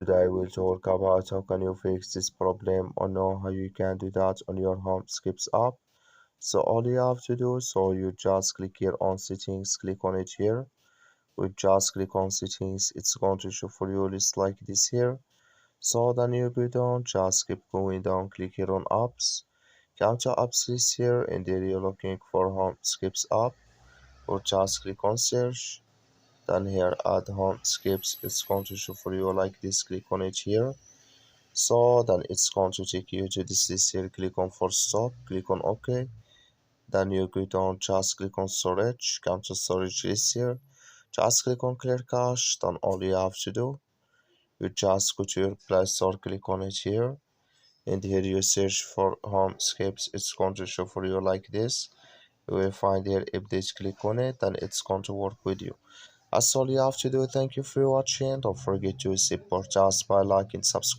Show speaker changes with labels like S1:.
S1: Today we'll talk about how can you fix this problem or know how you can do that on your Homescapes app. So all you have to do, you just click here on settings, click on it here. We just click on settings, it's going to show for you a list like this here. So then you go down, just keep going down, click here on apps. Come to apps list here and there you're looking for Homescapes app or just click on search. Then here add Homescapes, it's going to show for you like this, click on it here. So then it's going to take you to this list here, click on for stop, click on OK. Then you go down, just click on storage, come to storage list here, just click on clear cache. Then all you have to do, you just go to your Play Store, click on it here, and here you search for Homescapes, it's going to show for you like this. You will find here update, click on it, and it's going to work with you. That's all you have to do. Thank you for watching. Don't forget to support us by liking, subscribe.